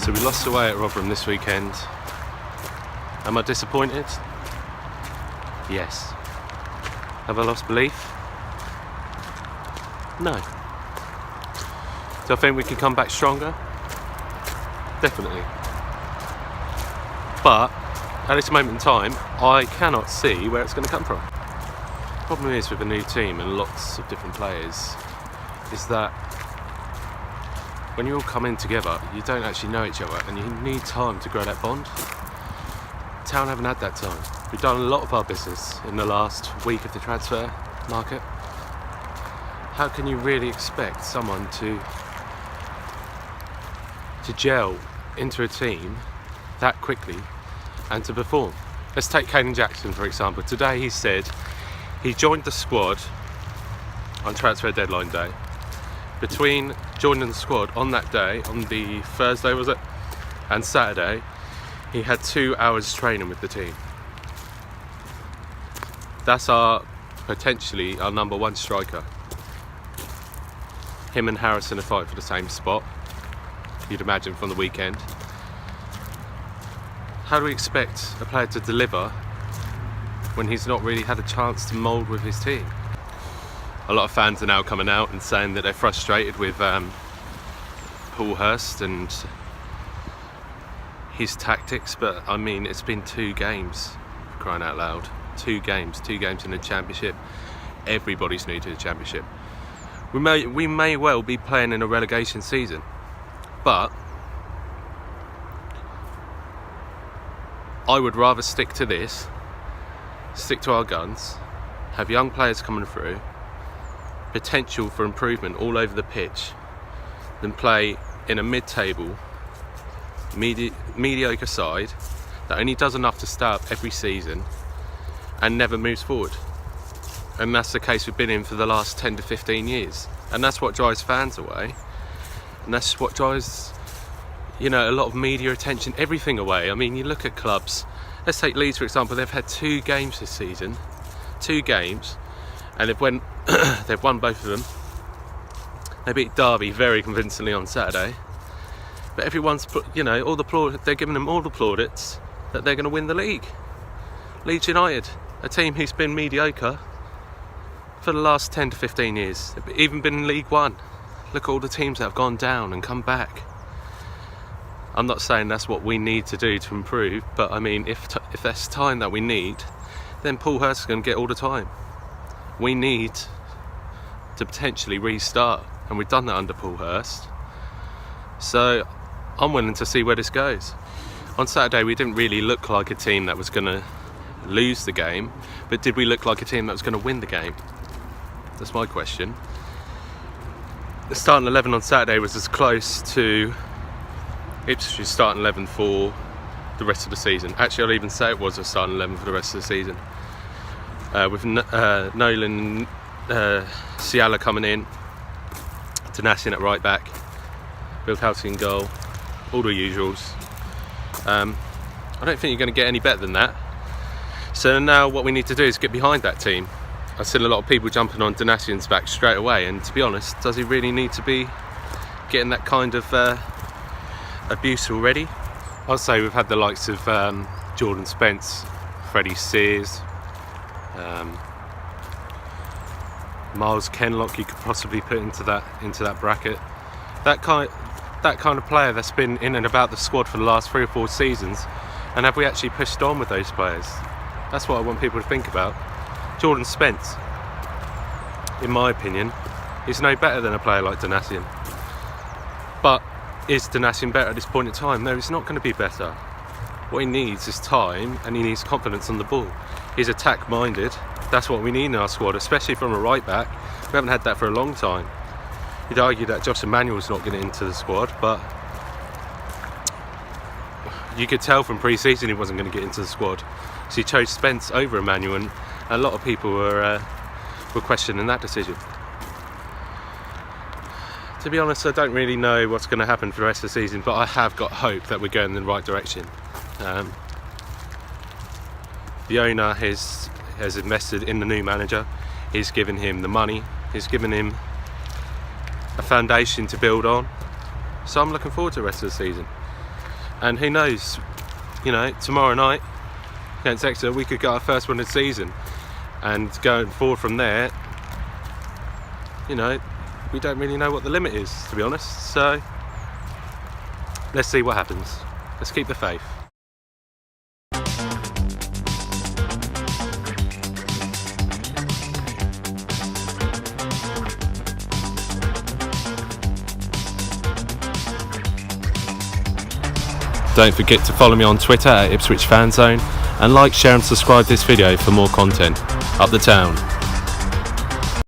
So we lost away at Rotherham this weekend. Am I disappointed? Yes. Have I lost belief? No. Do I think we can come back stronger? Definitely. But at this moment in time, I cannot see where it's going to come from. The problem is with a new team and lots of different players is that when you all come in together, you don't actually know each other and you need time to grow that bond. Town haven't had that time. We've done a lot of our business in the last week of the transfer market. How can you really expect someone to gel into a team that quickly and to perform? Let's take Caden Jackson for example. Today he said he joined the squad on transfer deadline day. Between joining the squad on that day, on the Thursday was it, and Saturday, he had 2 hours training with the team. That's potentially our number one striker. Him and Harrison are fighting for the same spot, you'd imagine, from the weekend. How do we expect a player to deliver when he's not really had a chance to mould with his team? A lot of fans are now coming out and saying that they're frustrated with Paul Hurst and his tactics, but I mean, it's been 2 games, crying out loud. 2 games in the Championship. Everybody's new to the Championship. We may well be playing in a relegation season, but I would rather stick to this, stick to our guns, have young players coming through, potential for improvement all over the pitch, than play in a mid-table, mediocre side that only does enough to start every season and never moves forward. And that's the case we've been in for the last 10 to 15 years. And that's what drives fans away. And that's what drives, a lot of media attention, everything away. I mean, you look at clubs, let's take Leeds for example, they've had 2 games this season, 2 games, and they've won both of them. They beat Derby very convincingly on Saturday. But everyone's put, they're giving them all the plaudits that they're going to win the league. Leeds United, a team who's been mediocre for the last 10 to 15 years. They've even been in League One. Look at all the teams that have gone down and come back. I'm not saying that's what we need to do to improve, but I mean, if that's time that we need, then Paul Hurst is going to get all the time. We need to potentially restart, and we've done that under Paul Hurst. So I'm willing to see where this goes. On Saturday we didn't really look like a team that was going to lose the game, but did we look like a team that was going to win the game? That's my question. The starting 11 on Saturday was as close to Ipswich's starting 11 for the rest of the season. Actually, I'll even say it was a starting 11 for the rest of the season. With Nolan Ciala coming in, Tanasian at right back, Bill Houghton in goal, all the usuals. I don't think you're going to get any better than that. So now what we need to do is get behind that team. I've seen a lot of people jumping on Danasian's back straight away, and to be honest, does he really need to be getting that kind of abuse already? I'll say we've had the likes of Jordan Spence, Freddie Sears, Miles Kenlock you could possibly put into that bracket. That kind of player that's been in and about the squad for the last 3 or 4 seasons, and have we actually pushed on with those players? That's what I want people to think about. Jordan Spence, in my opinion, is no better than a player like Danasian. But is Danasian better at this point in time? No, he's not going to be better. What he needs is time, and he needs confidence on the ball. He's attack-minded. That's what we need in our squad, especially from a right back. We haven't had that for a long time. You'd argue that Josh Emmanuel's not getting into the squad, but you could tell from pre-season he wasn't going to get into the squad. So he chose Spence over Emmanuel, and a lot of people were questioning that decision. To be honest, I don't really know what's going to happen for the rest of the season, but I have got hope that we're going in the right direction. The owner has invested in the new manager. He's given him the money. He's given him a foundation to build on. So I'm looking forward to the rest of the season. And who knows, you know, tomorrow night against Exeter we could get our first one of the season, and going forward from there, you know, we don't really know what the limit is, to be honest. So let's see what happens. Let's keep the faith. Don't forget to follow me on Twitter at IpswichFanzone, and like, share and subscribe this video for more content. Up the town.